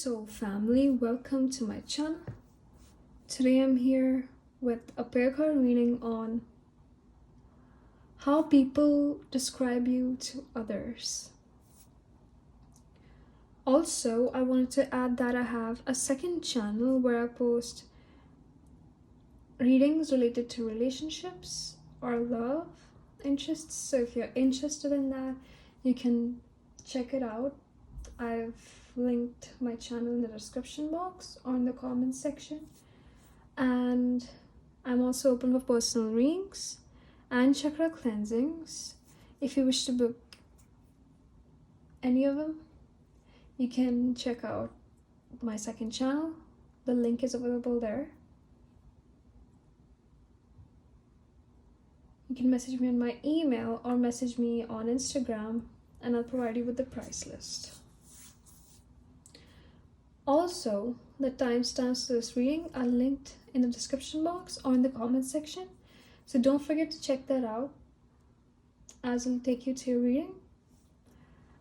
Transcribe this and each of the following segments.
So family, welcome to my channel. Today I'm here with a pair card reading on how people describe you to others. Also, I wanted to add that I have a second channel where I post readings related to relationships or love interests. So if you're interested in that, you can check it out. I've linked my channel in the description box or in the comments section. And I'm also open for personal readings and chakra cleansings. If you wish to book any of them, you can check out my second channel. The link is available there. You can message me on my email or message me on Instagram and I'll provide you with the price list. Also, the timestamps to this reading are linked in the description box or in the comments section. So don't forget to check that out as it'll take you to your reading.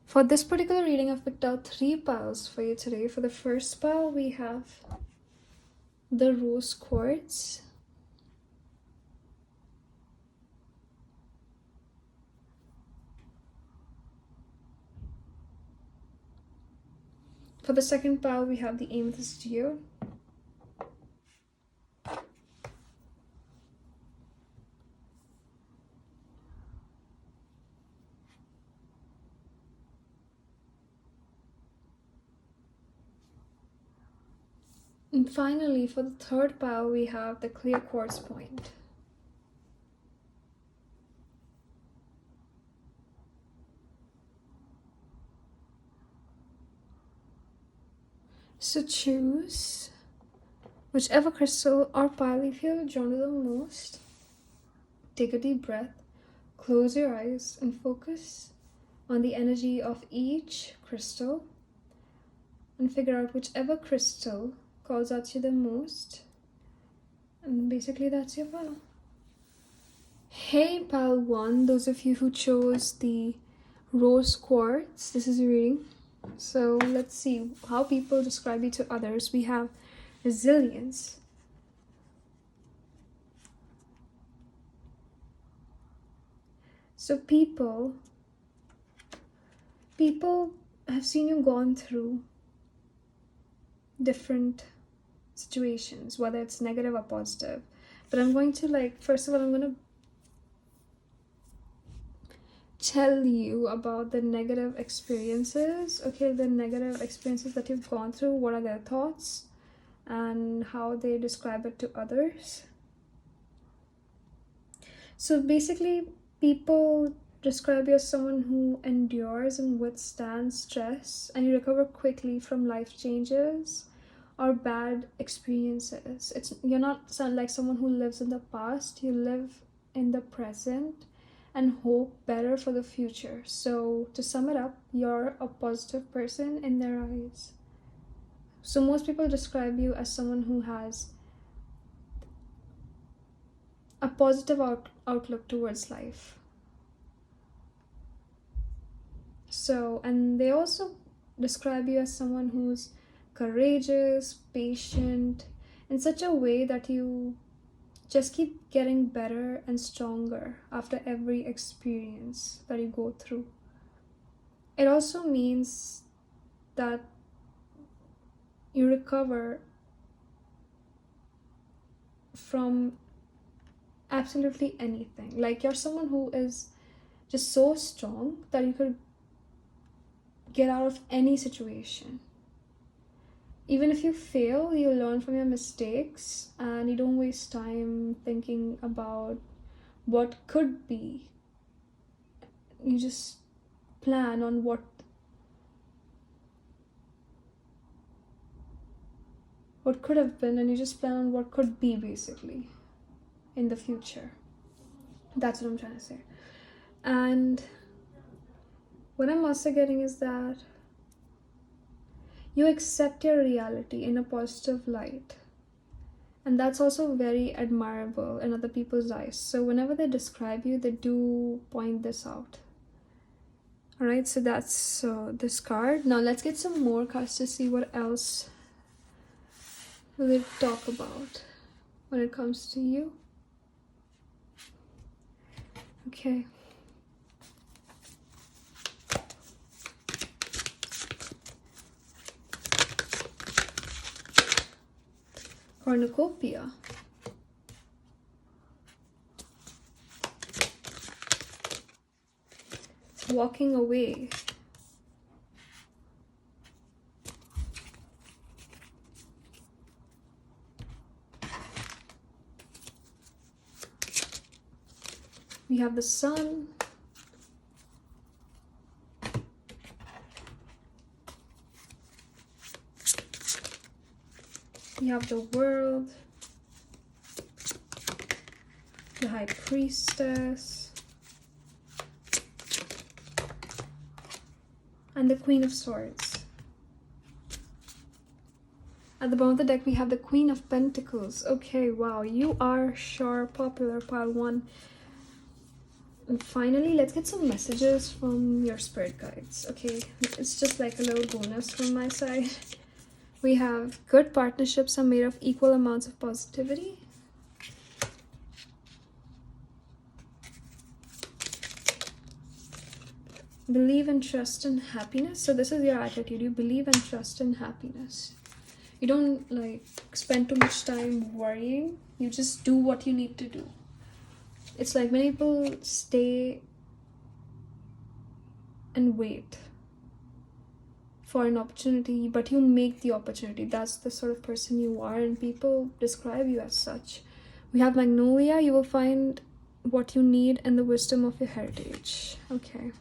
For this particular reading, I've picked out 3 piles for you today. For the first pile, we have the rose quartz. For the second pile, we have the amethyst geode. And finally, for the third pile, we have the clear quartz point. So choose whichever crystal or pile you feel drawn to the most. Take a deep breath, close your eyes, and focus on the energy of each crystal and figure out whichever crystal calls out to you the most. And basically that's your pile. Hey pile 1, those of you who chose the rose quartz, this is your reading. So let's see how people describe you to others. We have resilience. So people have seen you gone through different situations, whether it's negative or positive. But I'm going to first of all, I'm going to tell you about the negative experiences. Okay, the negative experiences that you've gone through, what are their thoughts and how they describe it to others. So basically, people describe you as someone who endures and withstands stress, and you recover quickly from life changes or bad experiences. You're not like someone who lives in the past, you live in the present and hope better for the future. So to sum it up, you're a positive person in their eyes. So most people describe you as someone who has a positive outlook towards life. So, and they also describe you as someone who's courageous, patient, in such a way that you just keep getting better and stronger after every experience that you go through. It also means that you recover from absolutely anything. Like, you're someone who is just so strong that you could get out of any situation. Even if you fail, you learn from your mistakes and you don't waste time thinking about what could be. You just plan on what could have been, and you just plan on what could be, basically, in the future. That's what I'm trying to say. And what I'm also getting is that you accept your reality in a positive light. And that's also very admirable in other people's eyes. So whenever they describe you, they do point this out. All right, so that's this card. Now let's get some more cards to see what else will it talk about when it comes to you. Okay. Cornucopia. Walking away. We have the sun. We have the world. The high priestess. And the Queen of Swords. At the bottom of the deck, we have the Queen of Pentacles. Okay, wow, you are sure popular, pile one. And finally, let's get some messages from your spirit guides. Okay, it's just like a little bonus from my side. We have good partnerships are made of equal amounts of positivity. Believe and trust in happiness. So this is your attitude. You believe and trust in happiness. You don't like spend too much time worrying. You just do what you need to do. It's like many people stay and wait for an opportunity, but you make the opportunity. That's the sort of person you are, and people describe you as such. We have Magnolia. You will find what you need and the wisdom of your heritage. Okay.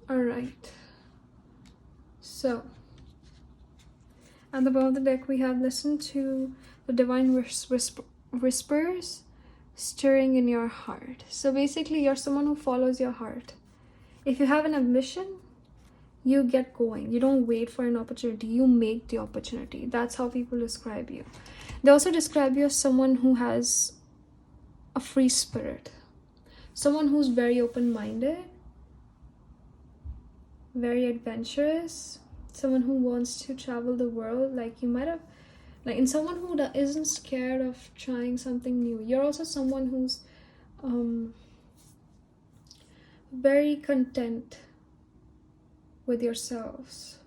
All right. So, at the bottom of the deck, we have listened to the divine whispers stirring in your heart. So basically, you're someone who follows your heart. If you have an ambition, you get going. You don't wait for an opportunity. You make the opportunity. That's how people describe you. They also describe you as someone who has a free spirit. Someone who's very open-minded, very adventurous, someone who wants to travel the world. Like you might have, like in someone who isn't scared of trying something new. You're also someone who's very content with yourselves.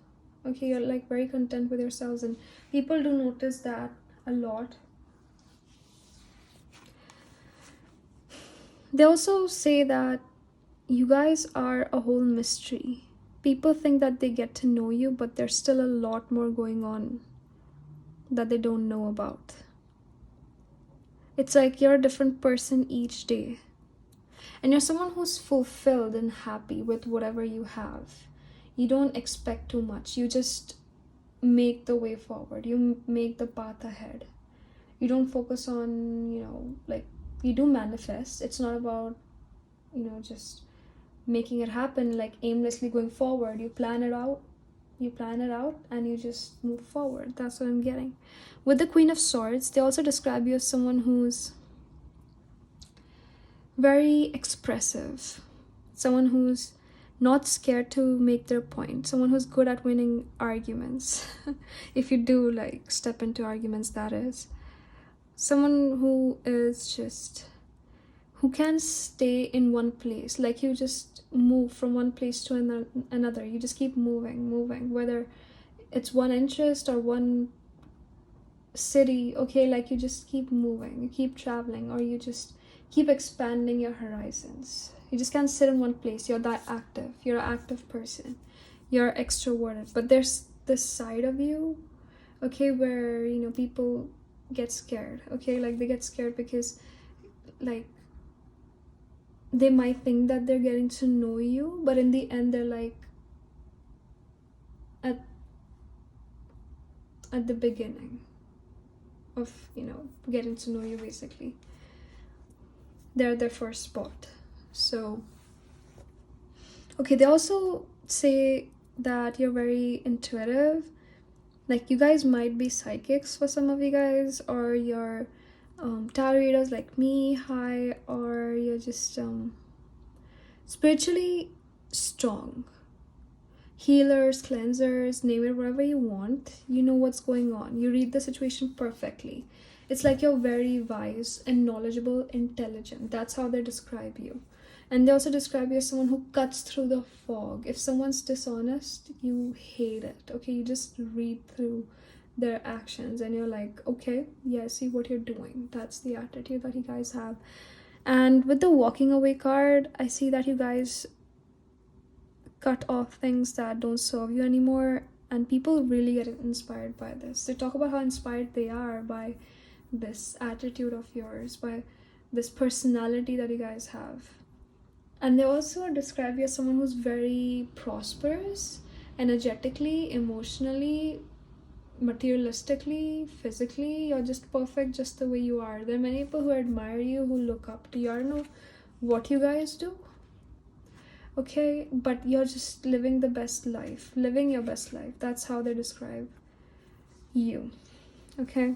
Okay, you're like very content with yourselves, and people do notice that a lot. They also say that you guys are a whole mystery. People think that they get to know you, but there's still a lot more going on that they don't know about. It's like you're a different person each day. And you're someone who's fulfilled and happy with whatever you have. You don't expect too much. You just make the way forward. You make the path ahead. You don't focus on, like, you do manifest. It's not about, just making it happen, like aimlessly going forward. You plan it out, and you just move forward. That's what I'm getting. With the Queen of Swords, they also describe you as someone who's very expressive, someone who's not scared to make their point, someone who's good at winning arguments. If you do like step into arguments, that is. Someone who is just, who can stay in one place. Like you just move from one place to another. You just keep moving, whether it's one interest or one city. Okay, like you just keep moving, you keep traveling, or you just keep expanding your horizons. You just can't sit in one place. You're that active. You're an active person. You're extroverted. But there's this side of you, okay, where, people get scared. Okay, like they get scared because, like, they might think that they're getting to know you, but in the end, they're like at the beginning of, getting to know you, basically. They're their first spot. So, okay, they also say that you're very intuitive. Like you guys might be psychics for some of you guys, or you're tarot readers like me, or you're just spiritually strong. Healers, cleansers, name it whatever you want. You know what's going on. You read the situation perfectly. It's like you're very wise and knowledgeable, intelligent. That's how they describe you. And they also describe you as someone who cuts through the fog. If someone's dishonest, you hate it. Okay, you just read through their actions and you're like, okay, yeah, I see what you're doing. That's the attitude that you guys have. And with the walking away card, I see that you guys cut off things that don't serve you anymore, and people really get inspired by this. They talk about how inspired they are by this attitude of yours, by this personality that you guys have. And they also describe you as someone who's very prosperous, energetically, emotionally, materialistically, physically. You're just perfect just the way you are. There are many people who admire you, who look up to you. I don't know what you guys do, okay, but you're just living the best life, living your best life. That's how they describe you, okay?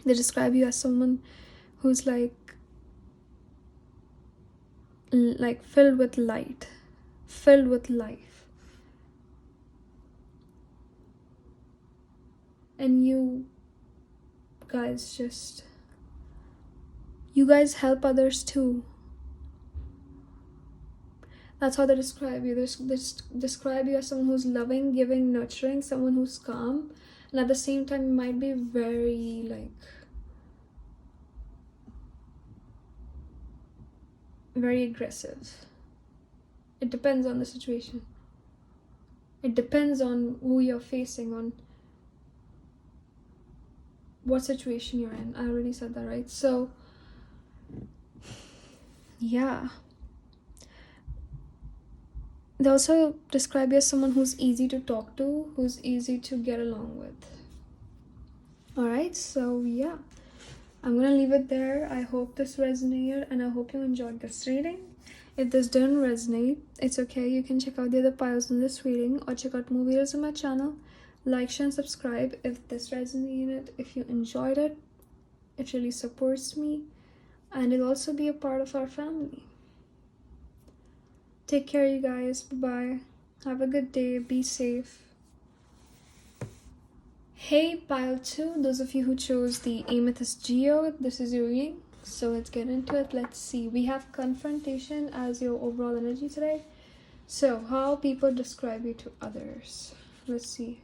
They describe you as someone who's like filled with light, filled with life. And you guys help others too. That's how they describe you. They describe you as someone who's loving, giving, nurturing, someone who's calm, and at the same time you might be very very aggressive. It depends on the situation. It depends on who you're facing, on what situation you're in. I already said that, right? So yeah. They also describe you as someone who's easy to talk to, who's easy to get along with. Alright, so yeah, I'm gonna leave it there. I hope this resonated and I hope you enjoyed this reading. If this didn't resonate, it's okay. You can check out the other piles in this reading or check out more videos on my channel. Like, share, and subscribe if this resonated. If you enjoyed it, it really supports me and it'll also be a part of our family. Take care, you guys. Bye-bye. Have a good day. Be safe. Hey, pile 2. Those of you who chose the Amethyst geode, this is your reading. So let's get into it. Let's see. We have confrontation as your overall energy today. So how people describe you to others. Let's see.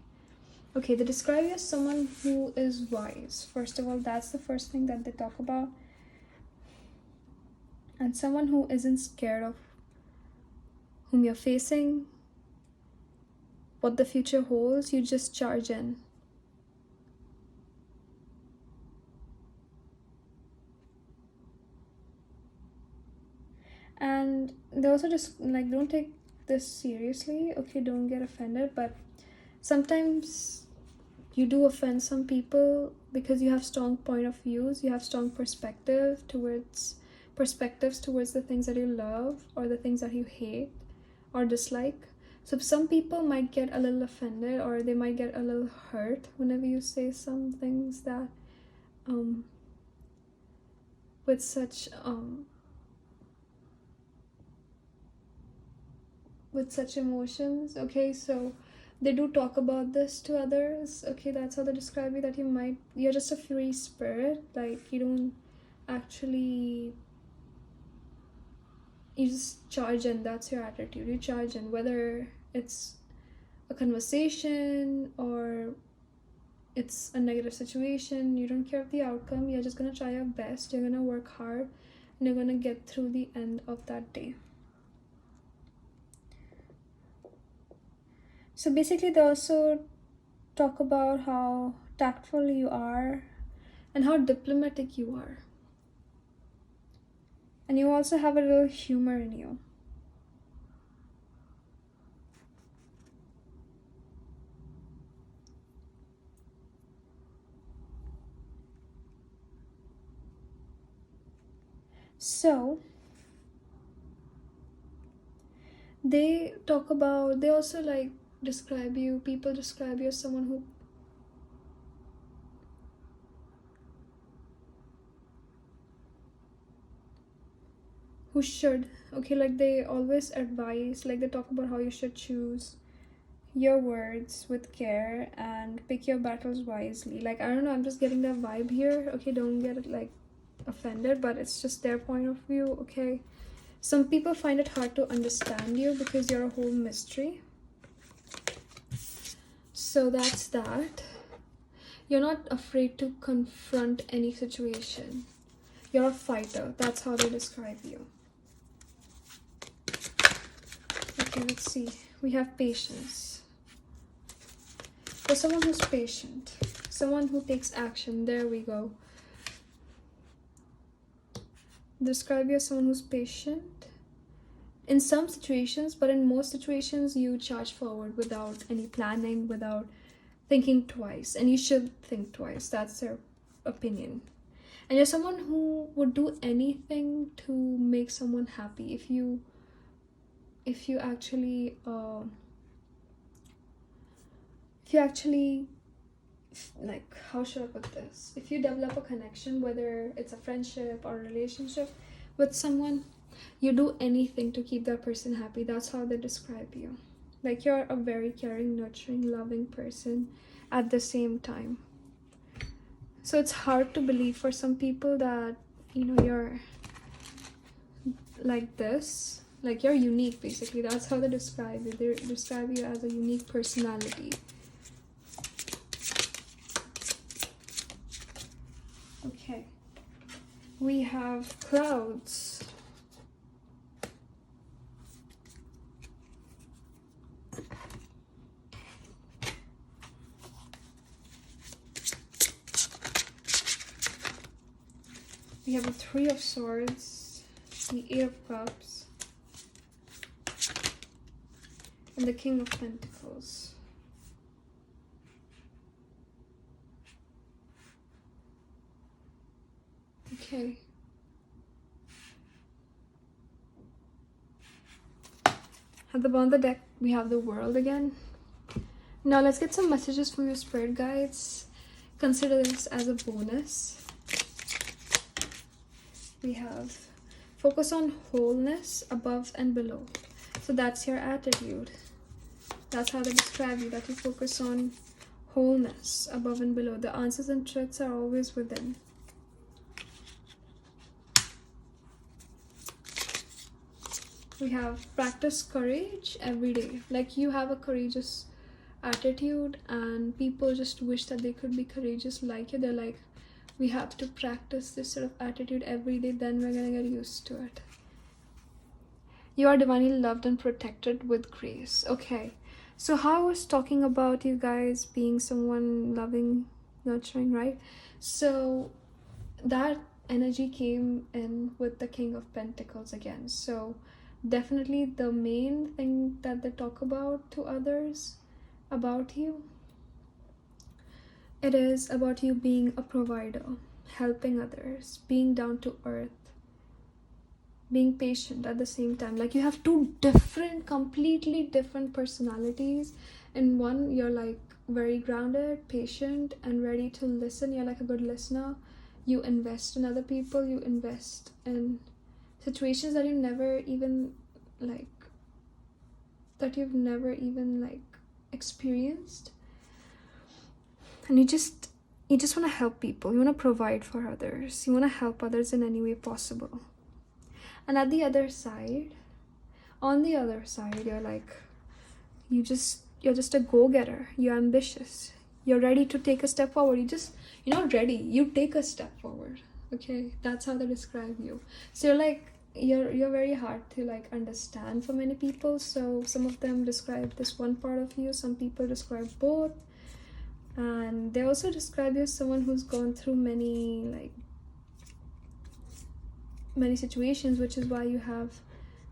Okay, they describe you as someone who is wise. First of all, that's the first thing that they talk about. And someone who isn't scared of whom you're facing, what the future holds. You just charge in. And they also just don't take this seriously, okay? Don't get offended, but sometimes you do offend some people because you have strong point of views, you have strong perspectives towards the things that you love or the things that you hate or dislike. So some people might get a little offended or they might get a little hurt whenever you say some things that with such emotions, okay? So they do talk about this to others, okay? That's how they describe you, that you're just a free spirit, like you don't actually, you just charge in. That's your attitude. You charge in, whether it's a conversation or it's a negative situation. You don't care of the outcome. You're just gonna try your best. You're gonna work hard and you're gonna get through the end of that day. So basically they also talk about how tactful you are and how diplomatic you are. And you also have a little humor in you. So they also describe you, people describe you as someone who should, okay, like they always advise, like they talk about how you should choose your words with care and pick your battles wisely. Like, I don't know, I'm just getting that vibe here, okay? Don't get like offended, but it's just their point of view, okay? Some people find it hard to understand you because you're a whole mystery. So that's that. You're not afraid to confront any situation. You're a fighter. That's how they describe you. Okay, let's see. We have patience. For someone who's patient, someone who takes action, there we go. Describe you as someone who's patient in some situations, but in most situations you charge forward without any planning, without thinking twice, and you should think twice. That's their opinion. And you're someone who would do anything to make someone happy. If you actually like, how should I put this, if you develop a connection, whether it's a friendship or a relationship with someone, you do anything to keep that person happy. That's how they describe you. Like, you're a very caring, nurturing, loving person at the same time. So it's hard to believe for some people that, you know, you're like this. Like, you're unique, basically. That's how they describe you. They describe you as a unique personality. Okay. We have clouds. We have the Three of Swords, the Eight of Cups, and the King of Pentacles. Okay. At the bottom of the deck, we have the World again. Now let's get some messages from your spirit guides. Consider this as a bonus. We have focus on wholeness above and below. So that's your attitude. That's how they describe you, that you focus on wholeness above and below. The answers and truths are always within. We have practice courage every day. Like, you have a courageous attitude and people just wish that they could be courageous like you. They're like, we have to practice this sort of attitude every day, then we're gonna get used to it. You are divinely loved and protected with grace. Okay, so how I was talking about you guys being someone loving, nurturing, right? So that energy came in with the King of Pentacles again. So definitely the main thing that they talk about to others about you, it is about you being a provider, helping others, being down to earth, being patient at the same time. Like, you have two different, completely different personalities. In one, you're like very grounded, patient, and ready to listen. You're like a good listener. You invest in other people. You invest in situations that you've never even experienced. And you just want to help people. You want to provide for others. You want to help others in any way possible. And on the other side, you're like, you're just a go-getter. You're ambitious. You're ready to take a step forward. You're not ready. You take a step forward. Okay, that's how they describe you. So you're like, you're very hard to like understand for many people. So some of them describe this one part of you. Some people describe both. And they also describe you as someone who's gone through many situations, which is why you have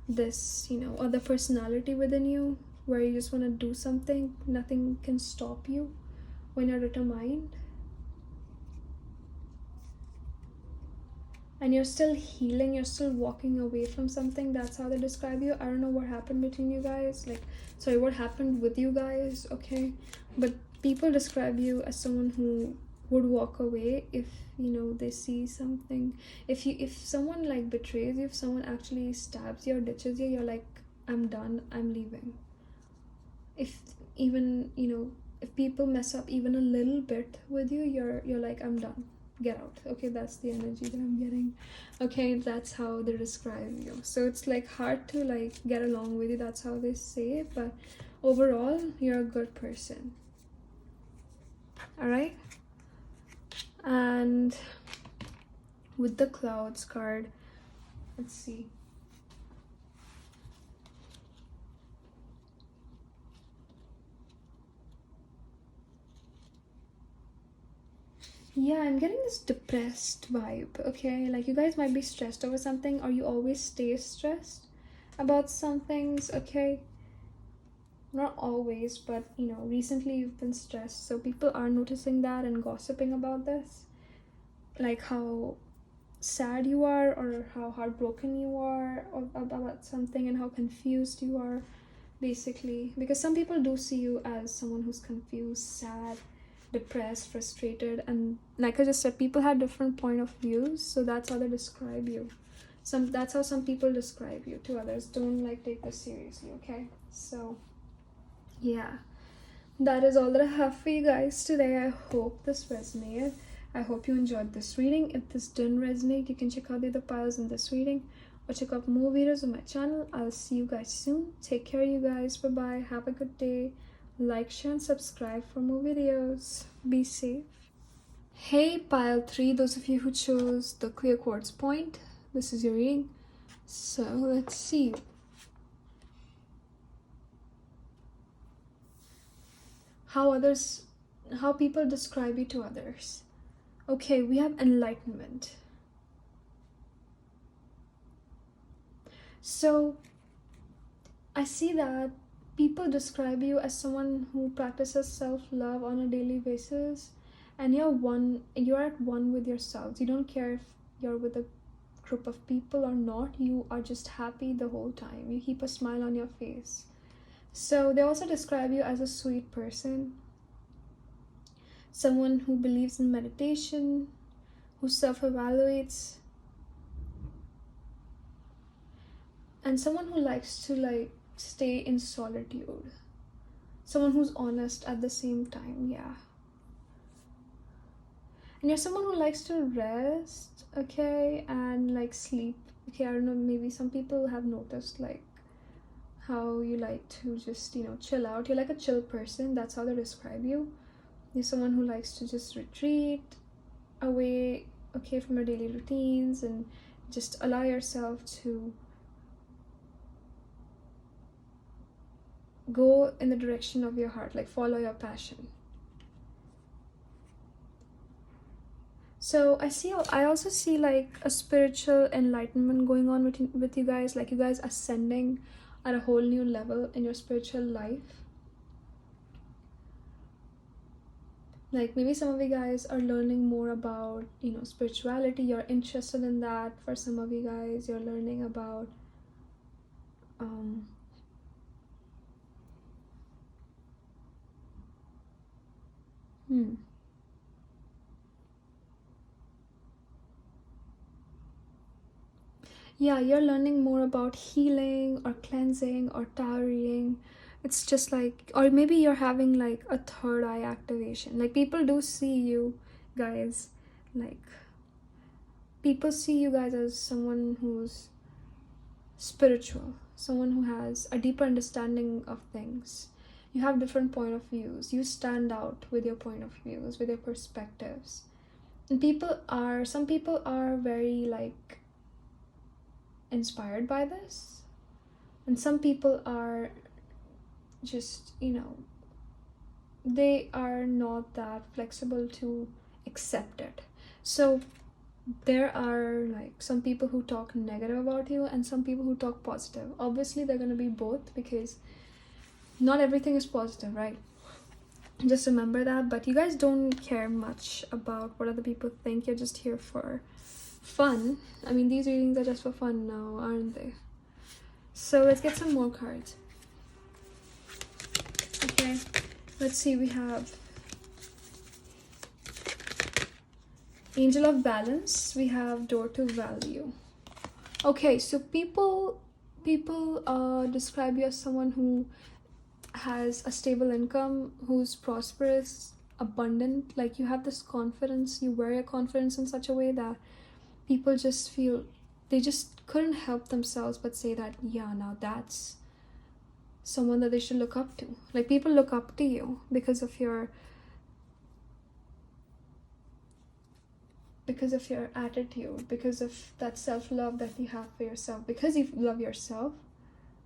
this, you know, other personality within you, where you just want to do something. Nothing can stop you when you're determined. And you're still healing, you're still walking away from something. That's how they describe you. I don't know what happened between you guys. What happened with you guys, okay? But people describe you as someone who would walk away if, you know, they see something. If someone like betrays you, if someone actually stabs you or ditches you, you're like, I'm done, I'm leaving. If even, you know, if people mess up even a little bit with you, you're like, I'm done, get out. Okay, that's the energy that I'm getting. Okay, that's how they describe you. So it's like hard to like get along with you, that's how they say it, but overall you're a good person. All right. And with the clouds card, let's see. Yeah, I'm getting this depressed vibe. Okay, like you guys might be stressed over something, or you always stay stressed about some things. Okay, not always, but you know, recently you've been stressed, so people are noticing that and gossiping about this, like how sad you are or how heartbroken you are about something, and how confused you are, basically, because some people do see you as someone who's confused, sad, depressed, frustrated, and like I just said, people have different point of views, so that's how they describe you. That's how some people describe you to others. Don't like take this seriously, okay? So yeah, that is all that I have for you guys today. I hope this resonated. I hope you enjoyed this reading. If this didn't resonate, you can check out the other piles in this reading or check out more videos on my channel. I'll see you guys soon. Take care, you guys. Bye bye. Have a good day. Like, share, and subscribe for more videos. Be safe. Hey, pile 3, those of you who chose the clear quartz point, this is your reading. So let's see. How people describe you to others. Okay, we have enlightenment. So I see that people describe you as someone who practices self-love on a daily basis, and you're at one with yourselves. You don't care if you're with a group of people or not. You are just happy the whole time. You keep a smile on your face. So they also describe you as a sweet person, someone who believes in meditation, who self-evaluates, and someone who likes to like stay in solitude, someone who's honest at the same time. Yeah, and you're someone who likes to rest, okay, and like sleep. Okay, I don't know, maybe some people have noticed like how you like to just, you know, chill out. You're like a chill person. That's how they describe you. You're someone who likes to just retreat away, okay, from your daily routines and just allow yourself to go in the direction of your heart, like follow your passion. So I also see like a spiritual enlightenment going on with you guys, like you guys ascending at a whole new level in your spiritual life. Like maybe some of you guys are learning more about, you know, spirituality. You're interested in that. For some of you guys, you're learning about yeah, you're learning more about healing or cleansing or tarot reading. It's just like, or maybe you're having like a third eye activation. Like people do see you guys, like people see you guys as someone who's spiritual, someone who has a deeper understanding of things. You have different point of views. You stand out with your point of views, with your perspectives. And some people are very like inspired by this, and some people are just, you know, they are not that flexible to accept it. So there are like some people who talk negative about you and some people who talk positive. Obviously they're going to be both, because not everything is positive, right? Just remember that. But you guys don't care much about what other people think. You're just here for fun. I mean, these readings are just for fun now, aren't they? So let's get some more cards. Okay, let's see. We have Angel of Balance, we have door to value. Okay, so people describe you as someone who has a stable income, who's prosperous, abundant. Like you have this confidence, you wear your confidence in such a way that people just feel they just couldn't help themselves but say that, yeah, now that's someone that they should look up to. Like people look up to you because of your attitude, because of that self-love that you have for yourself. Because you love yourself,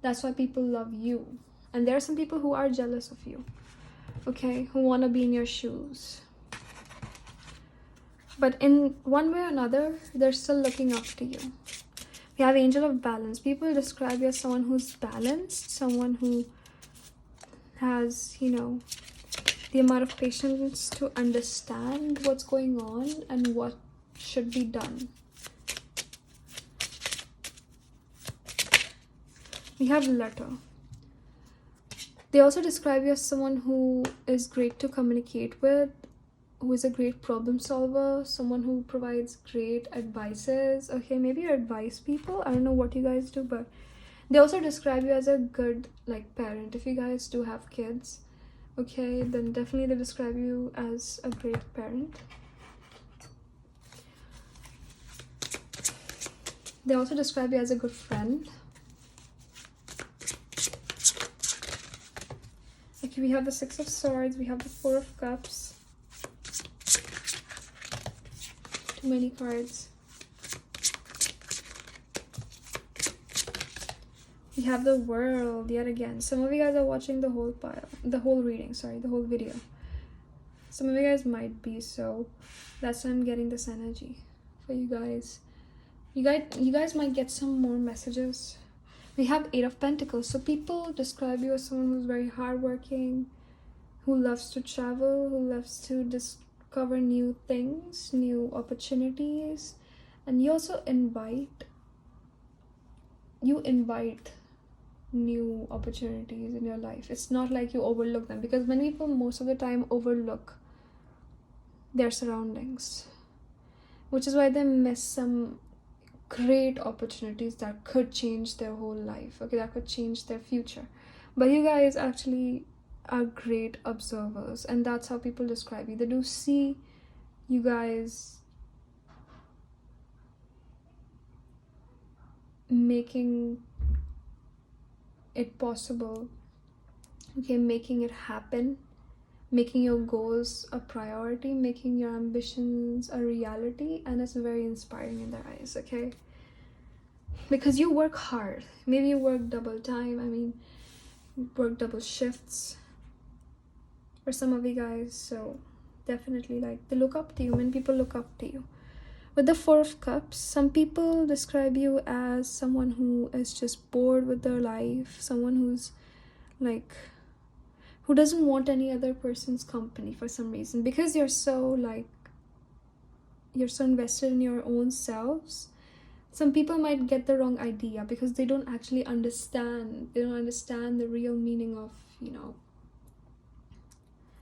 that's why people love you. And there are some people who are jealous of you, okay, who want to be in your shoes, but in one way or another they're still looking up to you. We have Angel of Balance. People describe you as someone who's balanced, someone who has, the amount of patience to understand what's going on and what should be done. We have Letter. They also describe you as someone who is great to communicate with, who is a great problem solver, someone who provides great advices. Okay, maybe you advise people. I don't know what you guys do, but they also describe you as a good parent. If you guys do have kids, okay, then definitely they describe you as a great parent. They also describe you as a good friend. Okay, we have the Six of Swords, we have the Four of Cups. Too many cards. We have the World yet again. Some of you guys are watching the whole video. Some of you guys might be, so that's why I'm getting this energy for you guys. You guys might get some more messages. We have Eight of Pentacles. So people describe you as someone who's very hardworking, who loves to travel, who loves to discover new things, new opportunities, and you also invite new opportunities in your life. It's not like you overlook them, because many people most of the time overlook their surroundings, which is why they miss some great opportunities that could change their whole life, okay, that could change their future. But you guys actually are great observers, and that's how people describe you. They do see you guys making it possible, okay, making it happen, making your goals a priority, making your ambitions a reality, and it's very inspiring in their eyes, okay? Because you work hard. Maybe you work double time, work double shifts for some of you guys, so definitely they look up to you. Many people look up to you. With the Four of Cups, some people describe you as someone who is just bored with their life, someone who's who doesn't want any other person's company for some reason, because you're so invested in your own selves. Some people might get the wrong idea because they don't actually understand the real meaning of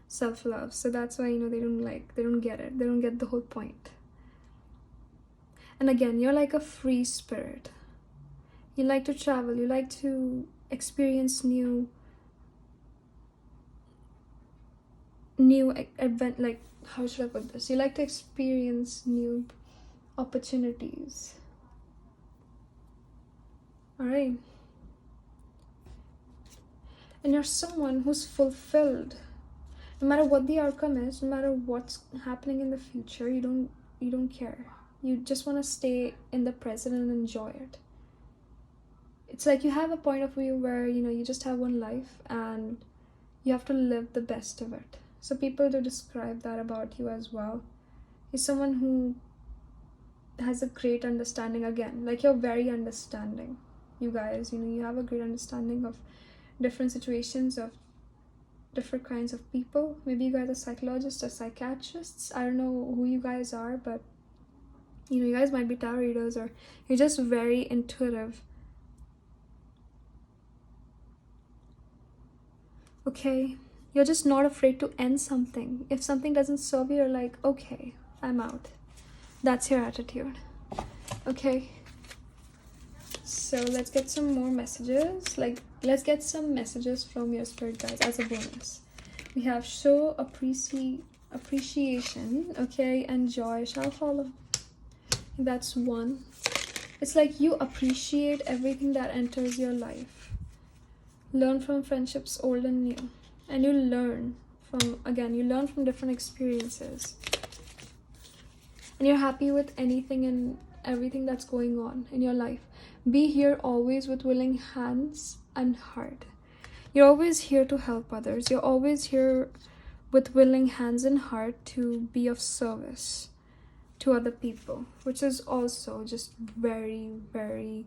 self-love. So that's why they don't get it, they don't get the whole point. And again, you're like a free spirit. You like to travel, you like to experience new event, how should I put this? You like to experience new opportunities. Alright. And you're someone who's fulfilled. No matter what the outcome is, no matter what's happening in the future, you don't care. You just want to stay in the present and enjoy it. It's like you have a point of view where you just have one life and you have to live the best of it. So people do describe that about you as well. You're someone who has a great understanding. Again, you're very understanding. You guys, you have a great understanding of different situations, of different kinds of people. Maybe you guys are psychologists or psychiatrists. I don't know who you guys are, but you guys might be tarot readers, or you're just very intuitive. Okay, you're just not afraid to end something. If something doesn't serve you, you're like, okay, I'm out. That's your attitude. Okay, so let's get some more messages. Let's get some messages from your spirit guides as a bonus. We have show appreciation, okay, and joy shall follow. That's one. It's like you appreciate everything that enters your life. Learn from friendships old and new. And you learn from different experiences. And you're happy with anything and everything that's going on in your life. Be here always with willing hands and heart. You're always here to help others. You're always here with willing hands and heart to be of service to other people, which is also just very, very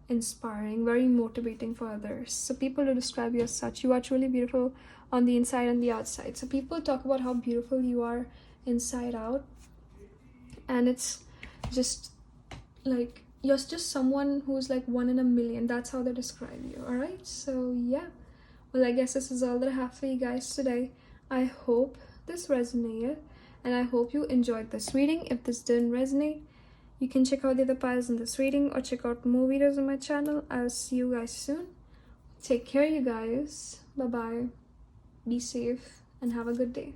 inspiring, very motivating for others. So people will describe you as such. You are truly beautiful on the inside and the outside. So people talk about how beautiful you are inside out, and it's just like you're just someone who's like 1 in a million. That's how they describe you. All right, so yeah, well, I guess this is all that I have for you guys today. I hope this resonated, and I hope you enjoyed this reading. If this didn't resonate, you can check out the other piles in this reading or check out more videos on my channel. I'll see you guys soon. Take care, you guys. Bye bye. Be safe and have a good day.